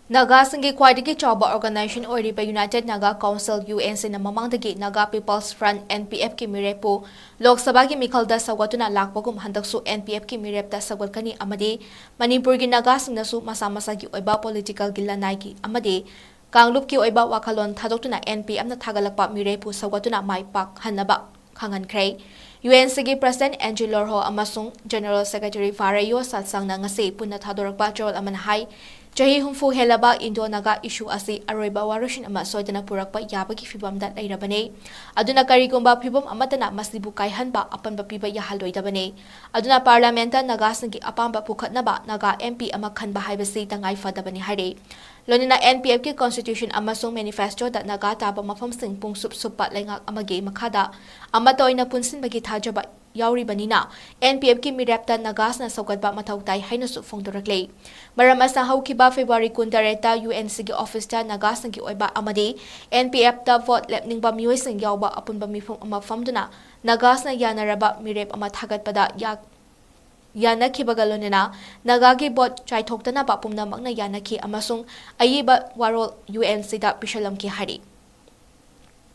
ꯅꯥꯒꯥꯁꯤꯡꯒꯤ ꯈ꯭ꯋꯥꯏꯗꯒꯤ ꯆꯥꯎꯕ ꯑꯣꯔꯒꯅꯥꯏꯖꯦꯁꯟ ꯑꯣꯏꯔꯤꯕ ꯌꯨꯅꯥꯏꯇꯦꯗ ꯅꯥꯒꯥ ꯀꯥꯎꯟꯁꯤꯜ (UNCꯅ) ꯃꯃꯥꯡꯗꯒꯤ ꯅꯥꯒꯥ ꯄꯤꯄꯜꯁ ꯐ꯭ꯔꯟꯠ (NPFꯀꯤ ꯃꯤꯔꯦꯞꯄꯨ ꯂꯣꯛ ꯁꯚꯥꯒꯤ ꯃꯤꯈꯜꯗ ꯁꯧꯒꯠꯇꯨꯅ ꯂꯥꯛꯄꯒꯨꯝ ꯍꯟꯗꯛꯁꯨ NPFꯀꯤ ꯃꯤꯔꯦꯞꯇ ꯁꯧꯒꯠꯀꯅꯤ ꯑꯃꯗꯤ ꯃꯅꯤꯄꯨꯔꯒꯤ ꯅꯥꯒꯥꯁꯤꯡꯅꯁꯨ ꯃꯁꯥ ꯃꯁꯥꯒꯤ ꯑꯣꯏꯕ ꯄꯣꯂꯤꯇꯤꯀꯦꯜꯒꯤ ꯂꯅꯥꯏꯒꯤ ꯑꯃꯗꯤ ꯀꯥꯡꯂꯨꯞꯀꯤ ꯑꯣꯏꯕ ꯋꯥꯈꯜꯂꯣꯟ ꯊꯥꯗꯣꯛꯇꯨꯅ NPFꯅ ꯊꯥꯒꯠꯂꯛꯄ ꯃꯤꯔꯦꯞꯄꯨ ꯁꯧꯒꯠꯇꯨꯅ ꯃꯥꯏ ꯄꯥꯛꯍꯟꯅꯕ ꯈꯪꯍꯟꯈ꯭ꯔꯦ꯫ UNCꯒꯤ ꯄ꯭ꯔꯁꯤꯗꯦꯟꯠ ꯑꯦꯟꯖꯤ ꯂꯣꯔꯍꯣ ꯑꯃꯁꯨꯡ ꯖꯦꯅꯔꯦꯜ ꯁꯦꯀ꯭ꯔꯦꯇꯔꯤ ꯚꯥꯔꯥꯌꯣ ꯁꯥꯠꯁꯥꯡꯅ ꯉꯁꯤ ꯄꯨꯟꯅ ꯊꯥꯗꯣꯔꯛꯄ ꯆꯔꯣꯜ ꯑꯃꯅ ꯍꯥꯏ ꯆꯍꯤ 60 ꯍꯦꯜꯂꯕ ꯏꯟꯗꯣ-ꯅꯥꯒꯥ ꯏꯁꯨ ꯑꯁꯤ ꯑꯔꯣꯏꯕ ꯋꯥꯔꯣꯏꯁꯤꯟ ꯑꯃ ꯁꯣꯏꯗꯅ ꯄꯨꯔꯛꯄ ꯌꯥꯕꯒꯤ ꯐꯤꯚꯝꯗ ꯂꯩꯔꯕꯅꯤ꯫ ꯑꯗꯨꯅ ꯀꯔꯤꯒꯨꯝꯕ ꯐꯤꯚꯝ ꯑꯃꯠꯇꯅ ꯃꯁꯤꯕꯨ ꯀꯥꯏꯍꯟꯕ ꯑꯄꯟꯕ ꯄꯤꯕ ꯌꯥꯍꯜꯂꯣꯏꯗꯕꯅꯤ꯫ ꯑꯗꯨꯅ ꯄꯥꯔꯂꯤꯌꯥꯃꯦꯟꯠꯇ ꯅꯥꯒꯥꯁꯤꯡꯒꯤ ꯑꯄꯥꯝꯕ ꯄꯨꯈꯠꯅꯕ ꯅꯥꯒꯥ MP ꯑꯃ ꯈꯟꯕ ꯍꯥꯏꯕꯁꯤ ꯇꯉꯥꯏ ꯐꯗꯕꯅꯤ ꯍꯥꯏꯔꯤ꯫ ꯂꯣꯏꯅꯅ NPFꯀꯤ ꯀꯟꯁꯇꯤꯇ꯭ꯌꯨꯁꯟ ꯑꯃꯁꯨꯡ ꯃꯦꯅꯤꯐꯦꯁꯇꯣꯗ ꯅꯥꯒꯥ ꯇꯥꯕ ꯃꯐꯝꯁꯤꯡ ꯄꯨꯡꯁꯨꯞ ꯁꯨꯞꯄ ꯂꯩꯉꯥꯛ ꯑꯃꯒꯤ ꯃꯈꯥꯗ ꯑꯃꯠꯇ ꯑꯣꯏꯅ ꯄꯨꯟꯁꯤꯟꯕꯒꯤ ꯊꯥꯖꯕ ꯌꯥꯎꯔꯤꯕꯅꯤꯅ NPFꯀꯤ ꯃꯤꯔꯦꯞꯇ ꯅꯥꯒꯥꯁꯅ ꯁꯧꯒꯠꯄ ꯃꯊꯧ ꯇꯥꯏ ꯍꯥꯏꯅꯁꯨ ꯐꯣꯡꯗꯣꯔꯛꯂꯤ꯫ ꯃꯔꯝ ꯑꯁꯤꯅ ꯍꯧꯈꯤꯕ ꯐꯦꯕ꯭ꯔꯨꯋꯥꯔꯤ 18ꯇ UNCꯒꯤ ꯑꯣꯐꯤꯁꯇ ꯅꯥꯒꯥꯁꯤꯡꯒꯤ ꯑꯣꯏꯕ ꯑꯃꯗꯤ NPFꯇ ꯚꯣꯠ ꯂꯦꯞꯅꯤꯡꯕ ꯃꯤꯑꯣꯏꯁꯤꯡ ꯌꯥꯎꯕ ꯑꯄꯨꯟꯕ ꯃꯤꯐꯝ ꯑꯃ ꯐꯝꯗꯨꯅ ꯅꯥꯒꯥꯁꯅ ꯌꯥꯅꯔꯕ ꯃꯤꯔꯦꯞ ꯑꯃ ꯊꯥꯒꯠꯄꯗ ꯌꯥꯅꯈꯤꯕꯒ ꯂꯣꯏꯅꯅ ꯅꯥꯒꯥꯒꯤ ꯚꯣꯠ ꯆꯥꯏꯊꯣꯛꯇꯅꯕ ꯄꯨꯝꯅꯃꯛꯅ ꯌꯥꯅꯈꯤ ꯑꯃꯁꯨꯡ ꯑꯏꯕ ꯋꯥꯔꯣꯜ UNCꯗ ꯄꯤꯁꯜꯂꯝꯈꯤ ꯍꯥꯏꯔꯤ꯫